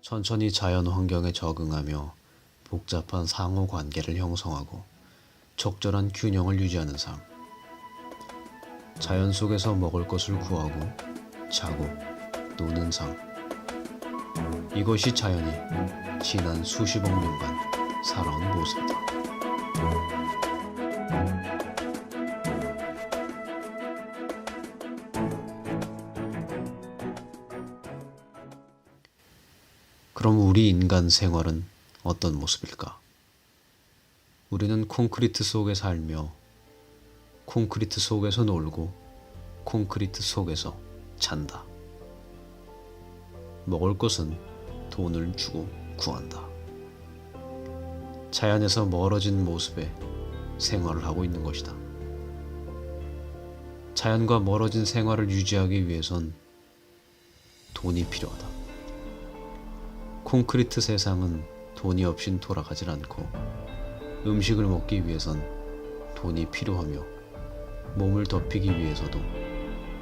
천천히 자연 환경에 적응하며 복잡한 상호 관계를 형성하고 적절한 균형을 유지하는 삶. 자연 속에서 먹을 것을 구하고 자고 노는 삶. 이것이 자연이 지난 수십억 년간 살아온 모습이다. 그럼 우리 인간 생활은 어떤 모습일까? 우리는 콘크리트 속에 살며 콘크리트 속에서 놀고 콘크리트 속에서 잔다. 먹을 것은 돈을 주고 구한다. 자연에서 멀어진 모습의 생활을 하고 있는 것이다. 자연과 멀어진 생활을 유지하기 위해선 돈이 필요하다. 콘크리트 세상은 돈이 없인 돌아가질 않고 음식을 먹기 위해선 돈이 필요하며 몸을 덮이기 위해서도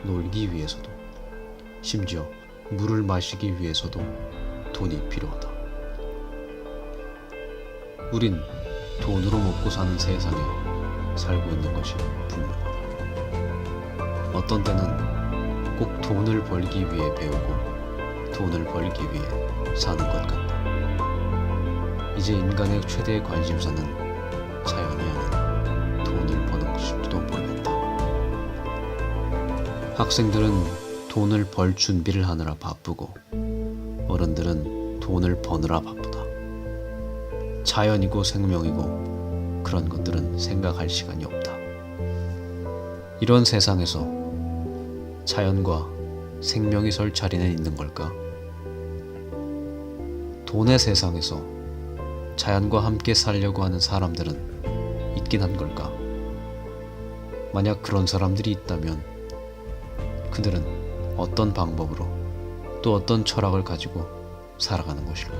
놀기 위해서도 심지어 물을 마시기 위해서도 돈이 필요하다. 우린 돈으로 먹고 사는 세상에 살고 있는 것이 분명하다. 어떤 때는 꼭 돈을 벌기 위해 배우고 돈을 벌기 위해 사는 것 같다. 이제 인간의 최대의 관심사는 자연이 아닌 돈을 버는 것일지도 모르겠다. 학생들은 돈을 벌 준비를 하느라 바쁘고 어른들은 돈을 버느라 바쁘다. 자연이고 생명이고 그런 것들은 생각할 시간이 없다. 이런 세상에서 자연과 생명이 설 자리는 있는 걸까? 돈의 세상에서 자연과 함께 살려고 하는 사람들은 있긴 한 걸까? 만약 그런 사람들이 있다면 그들은 어떤 방법으로 또 어떤 철학을 가지고 살아가는 것일까?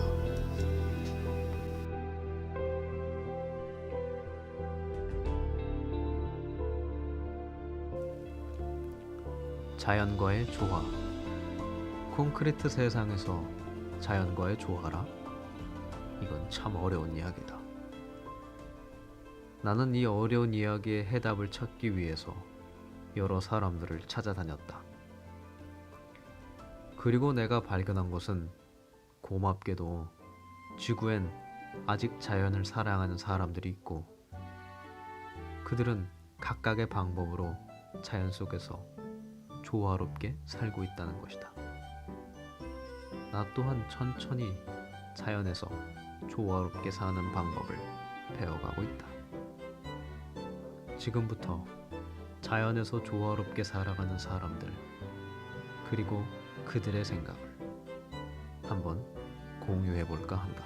자연과의 조화. 콘크리트 세상에서 자연과의 조화라? 이건 참 어려운 이야기다. 나는 이 어려운 이야기의 해답을 찾기 위해서 여러 사람들을 찾아다녔다. 그리고 내가 발견한 것은 고맙게도 지구엔 아직 자연을 사랑하는 사람들이 있고 그들은 각각의 방법으로 자연 속에서 조화롭게 살고 있다는 것이다. 나 또한 천천히 자연에서 조화롭게 사는 방법을 배워가고 있다. 지금부터 자연에서 조화롭게 살아가는 사람들, 그리고 그들의 생각을 한번 공유해볼까 한다.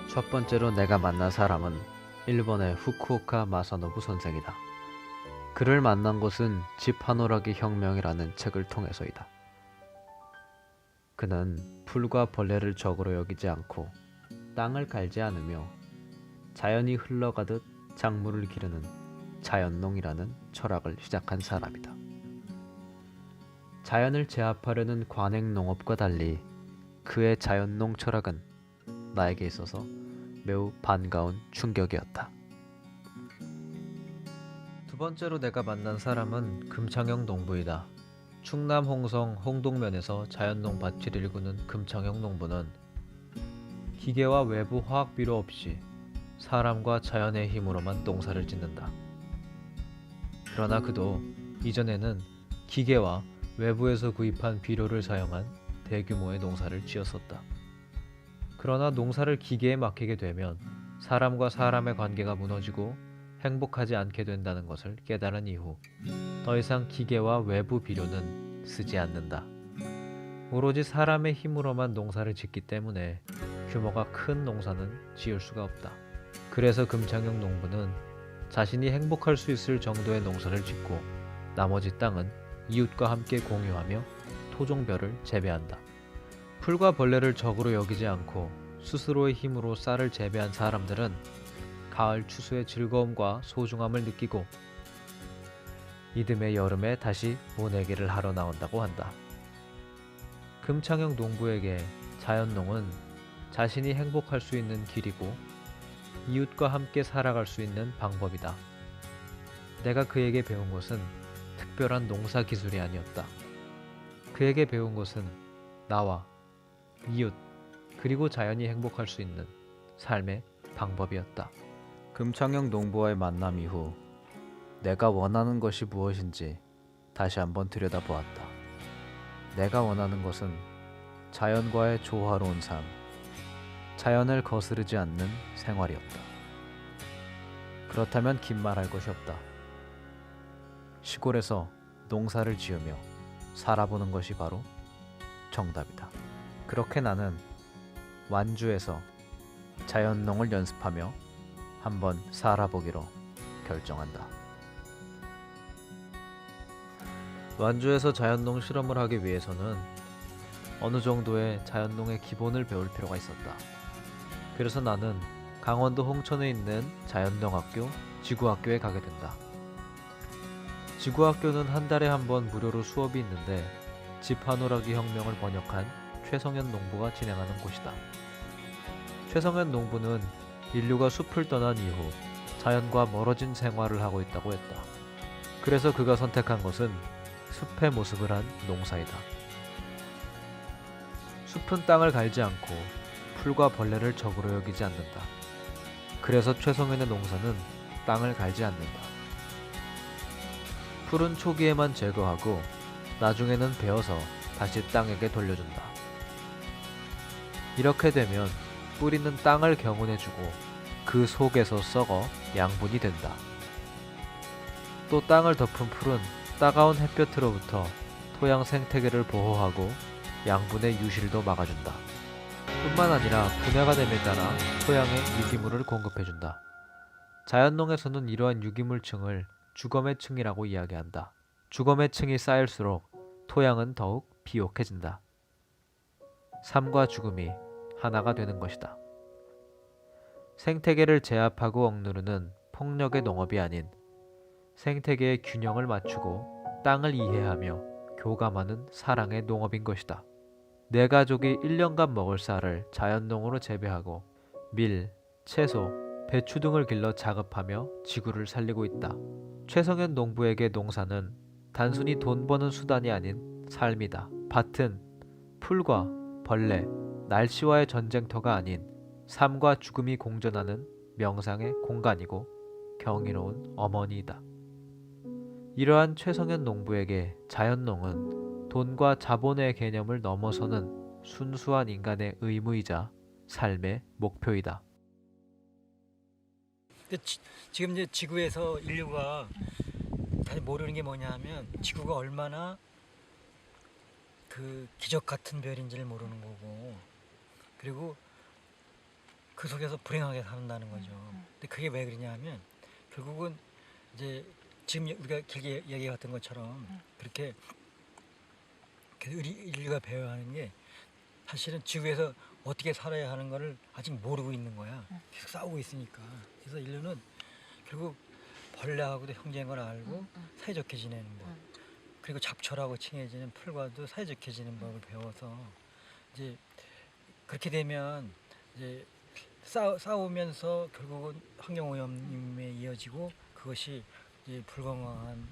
첫 번째로 내가 만난 사람은 일본의 후쿠오카 마사노부 선생이다. 그를 만난 것은 집 하노라기 혁명이라는 책을 통해서이다. 그는 풀과 벌레를 적으로 여기지 않고 땅을 갈지 않으며 자연이 흘러가듯 작물을 기르는 자연농이라는 철학을 시작한 사람이다. 자연을 제압하려는 관행농업과 달리 그의 자연농 철학은 나에게 있어서 매우 반가운 충격이었다. 두 번째로 내가 만난 사람은 금창영 농부이다. 충남 홍성 홍동면에서 자연농 밭을 일구는 금창영 농부는 기계와 외부 화학 비료 없이 사람과 자연의 힘으로만 농사를 짓는다. 그러나 그도 이전에는 기계와 외부에서 구입한 비료를 사용한 대규모의 농사를 지었었다. 그러나 농사를 기계에 맡기게 되면 사람과 사람의 관계가 무너지고 행복하지 않게 된다는 것을 깨달은 이후 더 이상 기계와 외부 비료는 쓰지 않는다. 오로지 사람의 힘으로만 농사를 짓기 때문에 규모가 큰 농사는 지을 수가 없다. 그래서 금창영 농부는 자신이 행복할 수 있을 정도의 농사를 짓고 나머지 땅은 이웃과 함께 공유하며 토종별을 재배한다. 풀과 벌레를 적으로 여기지 않고 스스로의 힘으로 쌀을 재배한 사람들은 가을 추수의 즐거움과 소중함을 느끼고 이듬해 여름에 다시 모내기를 하러 나온다고 한다. 금창영 농부에게 자연농은 자신이 행복할 수 있는 길이고 이웃과 함께 살아갈 수 있는 방법이다. 내가 그에게 배운 것은 특별한 농사 기술이 아니었다. 그에게 배운 것은 나와 이웃 그리고 자연이 행복할 수 있는 삶의 방법이었다. 금창영 농부와의 만남 이후 내가 원하는 것이 무엇인지 다시 한번 들여다보았다. 내가 원하는 것은 자연과의 조화로운 삶, 자연을 거스르지 않는 생활이었다. 그렇다면 긴 말할 것이 없다. 시골에서 농사를 지으며 살아보는 것이 바로 정답이다. 그렇게 나는 완주에서 자연농을 연습하며 한번 살아보기로 결정한다. 완주에서 자연농 실험을 하기 위해서는 어느 정도의 자연농의 기본을 배울 필요가 있었다. 그래서 나는 강원도 홍천에 있는 자연농학교 지구학교에 가게 된다. 지구학교는 한 달에 한 번 무료로 수업이 있는데 집화노라기 혁명을 번역한 최성현 농부가 진행하는 곳이다. 최성현 농부는 인류가 숲을 떠난 이후 자연과 멀어진 생활을 하고 있다고 했다. 그래서 그가 선택한 것은 숲의 모습을 한 농사이다. 숲은 땅을 갈지 않고 풀과 벌레를 적으로 여기지 않는다. 그래서 최성현의 농사는 땅을 갈지 않는다. 풀은 초기에만 제거하고 나중에는 베어서 다시 땅에게 돌려준다. 이렇게 되면 뿌리는 땅을 경운해주고 그 속에서 썩어 양분이 된다. 또 땅을 덮은 풀은 따가운 햇볕으로부터 토양 생태계를 보호하고 양분의 유실도 막아준다. 뿐만 아니라 분해가 됨에 따라 토양에 유기물을 공급해준다. 자연농에서는 이러한 유기물층을 주거매층이라고 이야기한다. 주거매층이 쌓일수록 토양은 더욱 비옥해진다. 삶과 죽음이 하나가 되는 것이다. 생태계를 제압하고 억누르는 폭력의 농업이 아닌 생태계의 균형을 맞추고 땅을 이해하며 교감하는 사랑의 농업인 것이다. 내 가족이 1년간 먹을 쌀을 자연농으로 재배하고 밀, 채소, 배추 등을 길러 작업하며 지구를 살리고 있다. 최성현 농부에게 농사는 단순히 돈 버는 수단이 아닌 삶이다. 밭은 풀과 벌레, 날씨와의 전쟁터가 아닌 삶과 죽음이 공존하는 명상의 공간이고 경이로운 어머니이다. 이러한 최성현 농부에게 자연농은 돈과 자본의 개념을 넘어서는 순수한 인간의 의무이자 삶의 목표이다. 지금 이제 지구에서 인류가 다들 모르는 게 뭐냐 하면 지구가 얼마나 그 기적 같은 별인지를 모르는 거고, 그리고 그 속에서 불행하게 산다는 거죠. 근데 그게 왜 그러냐 하면 결국은 이제 지금 우리가 길게 얘기해왔던 것처럼 그렇게 인류가 배워야 하는 게 사실은 지구에서 어떻게 살아야 하는 거를 아직 모르고 있는 거야. 계속 싸우고 있으니까. 그래서 인류는 결국 벌레하고도 형제인 걸 알고 사이좋게 지내는 법, 그리고 잡초라고 칭해지는 풀과도 사이좋게 지내는 법을 배워서 이제 그렇게 되면 이제 싸우면서 결국은 환경오염에 이어지고 그것이 이제 불건강한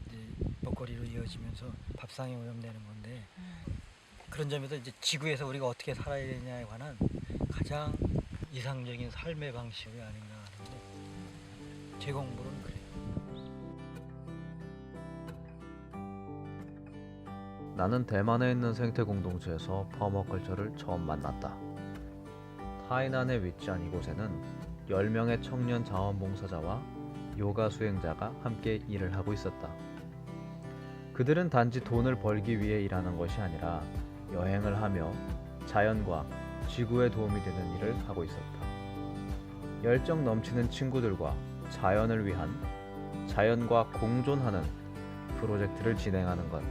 이제 먹거리로 이어지면서 밥상이 오염되는 건데, 그런 점에서 이제 지구에서 우리가 어떻게 살아야 되냐에 관한 가장 이상적인 삶의 방식이 아닌가 하는데 제 공부는 그래요. 나는 대만에 있는 생태 공동체에서 퍼머컬처를 처음 만났다. 타이난의 윗지안 이곳에는 10명의 청년 자원봉사자와 요가 수행자가 함께 일을 하고 있었다. 그들은 단지 돈을 벌기 위해 일하는 것이 아니라 여행을 하며 자연과 지구에 도움이 되는 일을 하고 있었다. 열정 넘치는 친구들과 자연을 위한 자연과 공존하는 프로젝트를 진행하는 것.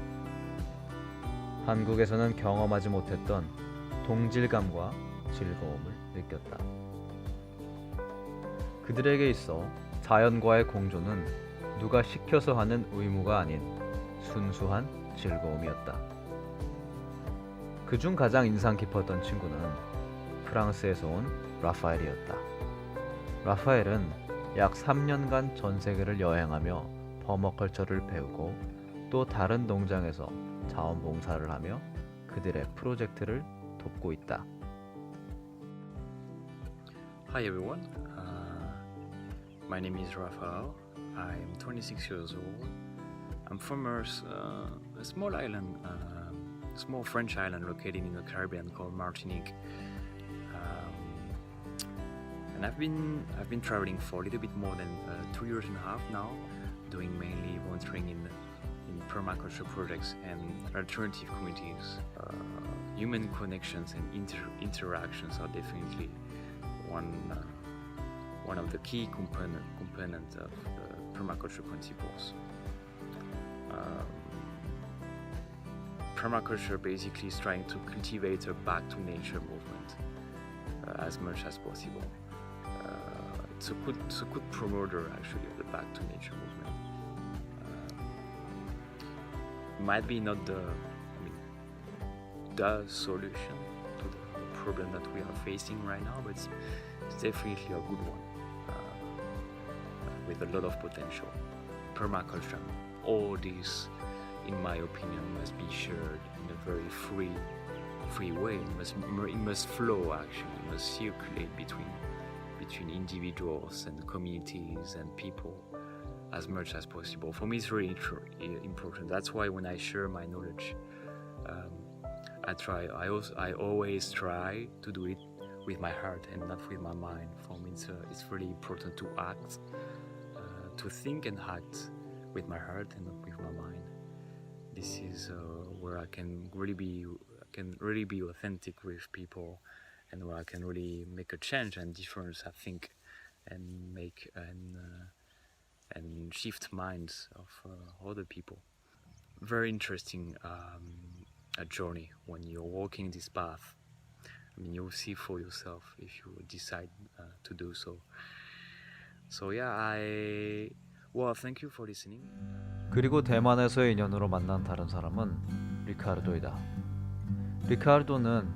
한국에서는 경험하지 못했던 동질감과 즐거움을 느꼈다. 그들에게 있어 자연과의 공존은 누가 시켜서 하는 의무가 아닌 순수한 즐거움이었다. 그중 가장 인상 깊었던 친구는 프랑스에서 온 라파엘이었다. 라파엘은 약 3년간 전 세계를 여행하며 퍼머컬처를 배우고 또 다른 농장에서 자원봉사를 하며 그들의 프로젝트를 돕고 있다. Hi everyone, my name is Rafael. I'm 26 years old. I'm from a small island, small French island located in the Caribbean called Martinique. And I've been traveling for a little bit more than 2 years and a half now, doing mainly volunteering in permaculture projects and alternative communities. Human connections and interactions are definitely one of the key components of permaculture principles. Permaculture basically is trying to cultivate a back to nature movement as much as possible. It's a good promoter actually of the back to nature movement. Might be not the solution to the problem that we are facing right now, but it's definitely a good one with a lot of potential. Permaculture, all this, in my opinion, must be shared in a very free way. It must flow actually. It must circulate between individuals and communities and people as much as possible. For me, it's really important. That's why when I share my knowledge, I always try to do it with my heart and not with my mind. For me, it's really important to act, to think and act with my heart and not with my mind. This is where I can really be authentic with people, and where I can really make a change and difference, I think, and make and shift minds of other people. Very interesting a journey when you're walking this path. I mean, you'll see for yourself if you decide to do so. So yeah, thank you for listening. 그리고 대만에서의 인연으로 만난 다른 사람은 리카르도이다. 리카르도는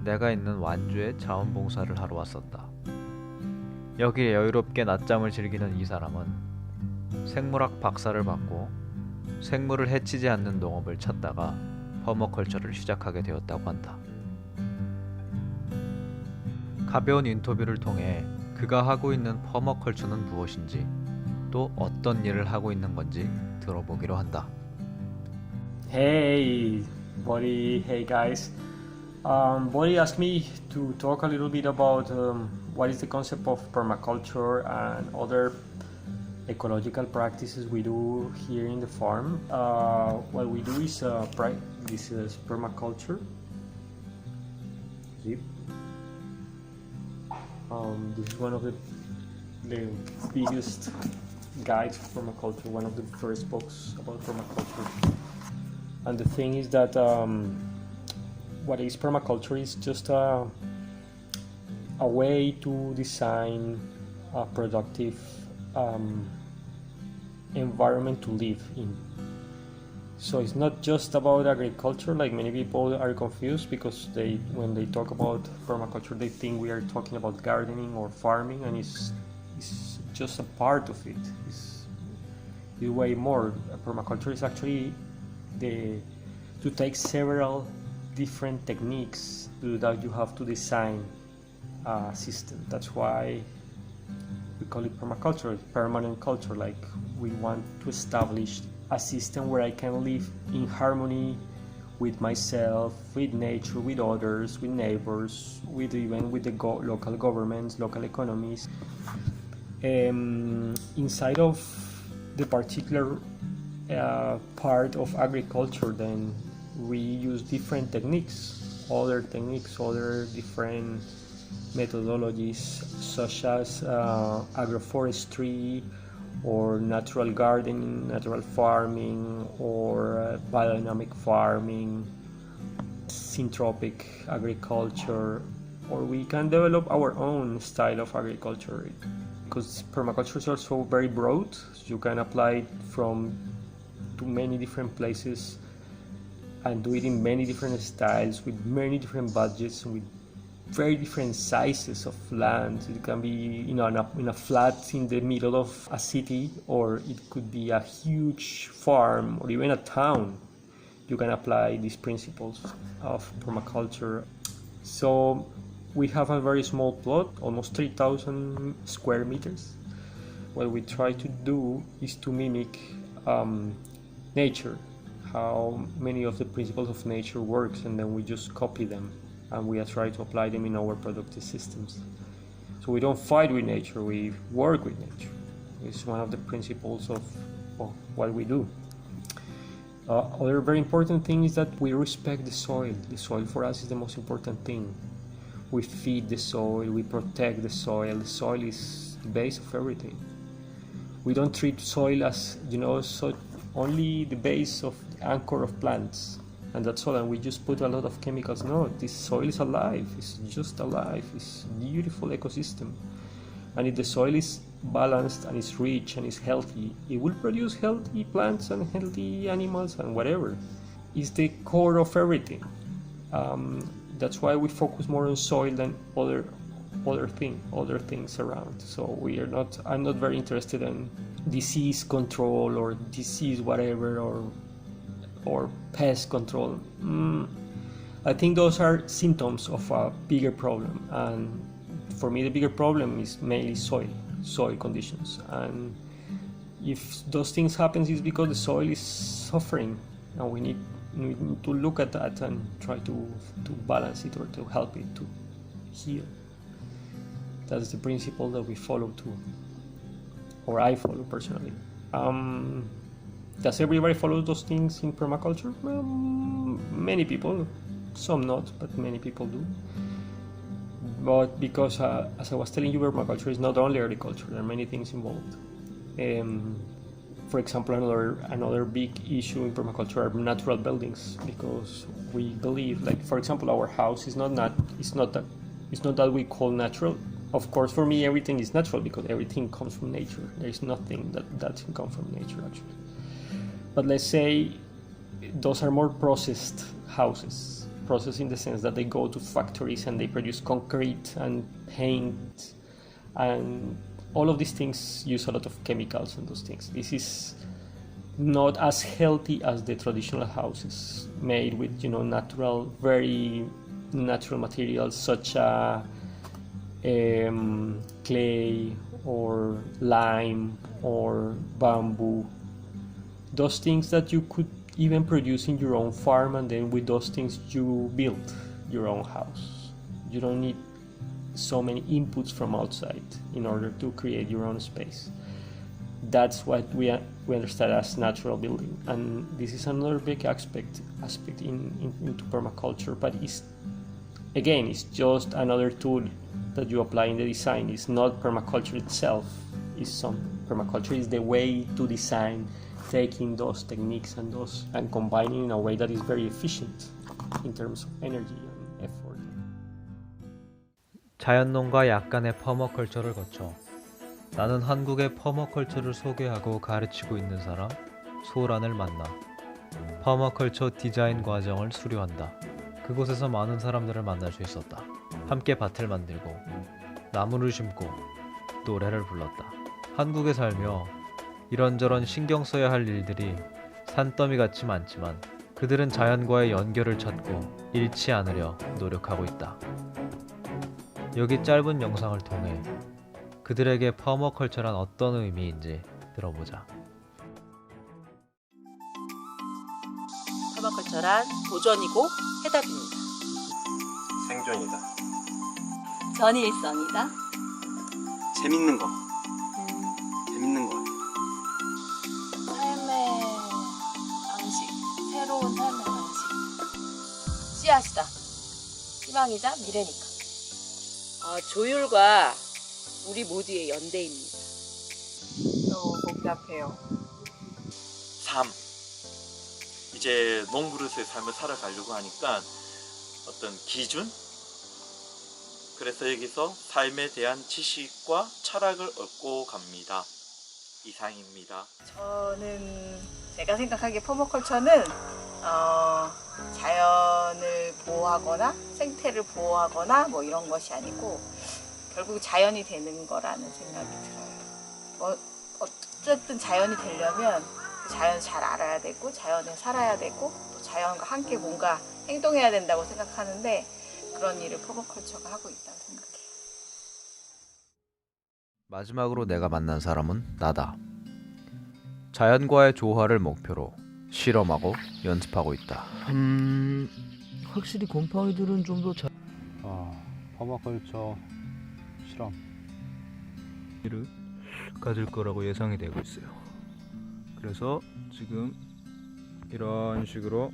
내가 있는 완주에 자원봉사를 하러 왔었다. 여기에 여유롭게 낮잠을 즐기는 이 사람은 생물학 박사를 받고 생물을 해치지 않는 농업을 찾다가 퍼머컬처를 시작하게 되었다고 한다. 가벼운 인터뷰를 통해 그가 하고 있는 퍼머컬처는 무엇인지 또 어떤 일을 하고 있는 건지 들어보기로 한다. Hey, buddy. Hey, guys. Buddy asked me to talk a little bit about what is the concept of permaculture and other ecological practices we do here in the farm. What we do is this is permaculture. See? This is one of the biggest guides for permaculture, one of the first books about permaculture. And the thing is that what is permaculture is just a way to design a productive environment to live in. So it's not just about agriculture, like many people are confused because when they talk about permaculture they think we are talking about gardening or farming, and it's just a part of it. It's way more. Permaculture is actually to take several different techniques that you have to design a system. That's why we call it permaculture, permanent culture. Like we want to establish a system where I can live in harmony with myself, with nature, with others, with neighbors, with the local governments, local economies. Inside of the particular part of agriculture, then we use different techniques, other different methodologies, such as agroforestry, or natural gardening, natural farming, or biodynamic farming, syntropic agriculture, or we can develop our own style of agriculture, because permaculture is also very broad. So you can apply it to many different places and do it in many different styles with many different budgets and with very different sizes of land. It can be, you know, in a flat in the middle of a city, or it could be a huge farm or even a town. You can apply these principles of permaculture. So we have a very small plot, almost 3,000 square meters. What we try to do is to mimic nature, how many of the principles of nature works, and then we just copy them and we try to apply them in our productive systems. So we don't fight with nature, we work with nature. It's one of the principles of what we do. Other very important thing is that we respect the soil. The soil for us is the most important thing. We feed the soil, we protect the soil. The soil is the base of everything. We don't treat soil as, you know, so only the base of the anchor of plants, and that's all, and we just put a lot of chemicals. No, this soil is alive, it's just alive, it's a beautiful ecosystem. And if the soil is balanced and is rich and is healthy, it will produce healthy plants and healthy animals and whatever. It's the core of everything. That's why we focus more on soil than other things around. So I'm not very interested in disease control or disease whatever or pest control. I think those are symptoms of a bigger problem, and for me the bigger problem is mainly soil conditions. And if those things happen, it's because the soil is suffering, and we need to look at that and try to balance it or to help it to heal. That's the principle that we follow too, or I follow personally. Does everybody follow those things in permaculture? Well, many people, some not, but many people do. But because, as I was telling you, permaculture is not only agriculture, there are many things involved. For example, another big issue in permaculture are natural buildings, because we believe, like for example, our house is not that we call natural. Of course, for me, everything is natural because everything comes from nature. There is nothing that doesn't come from nature, actually. But let's say those are more processed houses. Processed in the sense that they go to factories and they produce concrete and paint, and all of these things use a lot of chemicals and those things. This is not as healthy as the traditional houses made with, you know, very natural materials such as clay or lime or bamboo. Those things that you could even produce in your own farm, and then with those things you build your own house. You don't need so many inputs from outside in order to create your own space. That's what we understand as natural building, and this is another big aspect into permaculture. But it's just another tool that you apply in the design. It's not permaculture itself. Permaculture is the way to design, taking those techniques and combining in a way that is very efficient in terms of energy and effort. 자연농과 약간의 퍼머컬처를 거쳐 나는 한국의 퍼머컬처를 소개하고 가르치고 있는 사람 소란을 만나 퍼머컬처 디자인 과정을 수료한다. 그곳에서 많은 사람들을 만날 수 있었다. 함께 밭을 만들고 나무를 심고 노래를 불렀다. 한국에 살며 이런저런 신경 써야 할 일들이 산더미같이 많지만 그들은 자연과의 연결을 찾고 잃지 않으려 노력하고 있다. 여기 짧은 영상을 통해 그들에게 퍼머컬처란 어떤 의미인지 들어보자. 퍼마컬처란 도전이고 해답입니다. 생존이다. 전일성이다. 재밌는 거. 재밌는 거. 삶의 방식, 새로운 삶의 방식. 씨앗이다. 희망이자 미래니까. 조율과 우리 모두의 연대입니다. 너무 복잡해요. 삶. 이제 농부로서의 삶을 살아가려고 하니까 어떤 기준? 그래서 여기서 삶에 대한 지식과 철학을 얻고 갑니다. 이상입니다. 저는 제가 생각하기에 퍼머컬처는 자연을 보호하거나 생태를 보호하거나 뭐 이런 것이 아니고 결국 자연이 되는 거라는 생각이 들어요. 어쨌든 자연이 되려면 그 자연을 잘 알아야 되고 자연에 살아야 되고 또 자연과 함께 뭔가 행동해야 된다고 생각하는데 그런 일을 퍼마컬처가 하고 있다고 생각해요. 마지막으로 내가 만난 사람은 나다. 자연과의 조화를 목표로 실험하고 연습하고 있다. 확실히 곰팡이들은 좀 더 잘. 퍼마컬처 실험. 를 가질 거라고 예상이 되고 있어요. 그래서 지금 이런 식으로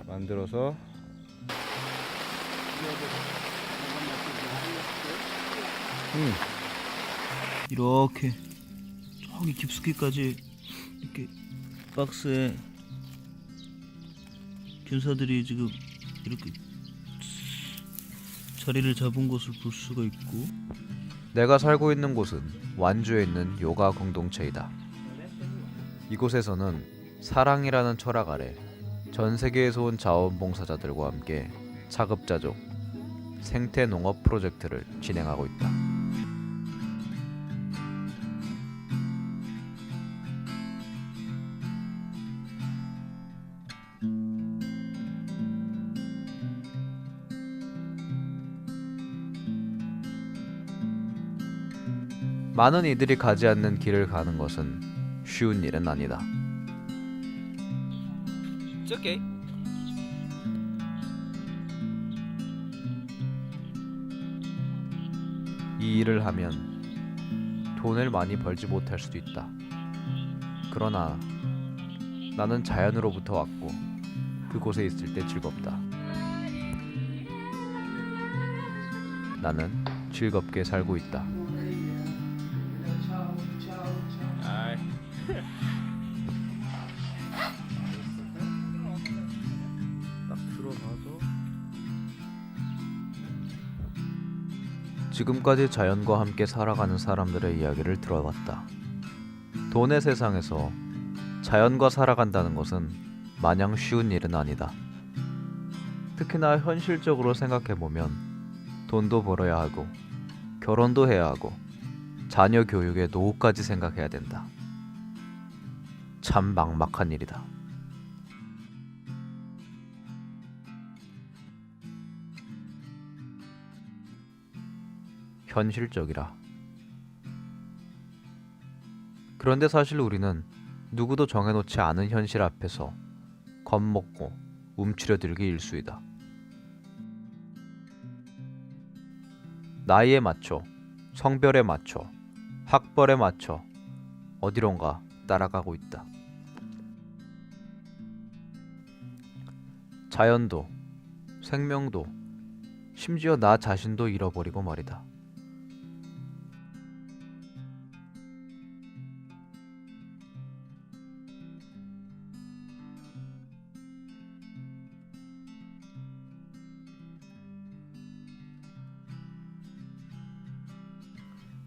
만들어서 이렇게 저기 깊숙이까지 이렇게 박스에 균사들이 지금 이렇게 자리를 잡은 것을 볼 수가 있고. 내가 살고 있는 곳은 완주에 있는 요가 공동체이다. 이곳에서는 사랑이라는 철학 아래 전 세계에서 온 자원봉사자들과 함께 자급자족 생태 농업 프로젝트를 진행하고 있다. 많은 이들이 가지 않는 길을 가는 것은 쉬운 일은 아니다. It's okay. 이 일을 하면 돈을 많이 벌지 못할 수도 있다. 그러나 나는 자연으로부터 왔고 그곳에 있을 때 즐겁다. 나는 즐겁게 살고 있다. 딱 들어가서 지금까지 자연과 함께 살아가는 사람들의 이야기를 들어봤다. 돈의 세상에서 자연과 살아간다는 것은 마냥 쉬운 일은 아니다. 특히나 현실적으로 생각해보면 돈도 벌어야 하고 결혼도 해야 하고 자녀 교육에 노후까지 생각해야 된다. 참 막막한 일이다. 현실적이라. 그런데 사실 우리는 누구도 정해놓지 않은 현실 앞에서 겁먹고 움츠려들기 일쑤이다. 나이에 맞춰, 성별에 맞춰, 학벌에 맞춰 어디론가 따라가고 있다. 자연도, 생명도, 심지어 나 자신도 잃어버리고 말이다.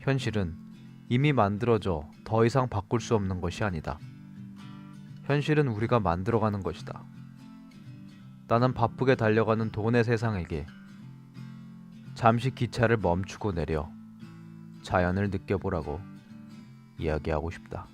현실은 이미 만들어져 더 이상 바꿀 수 없는 것이 아니다. 현실은 우리가 만들어가는 것이다. 나는 바쁘게 달려가는 돈의 세상에게 잠시 기차를 멈추고 내려 자연을 느껴보라고 이야기하고 싶다.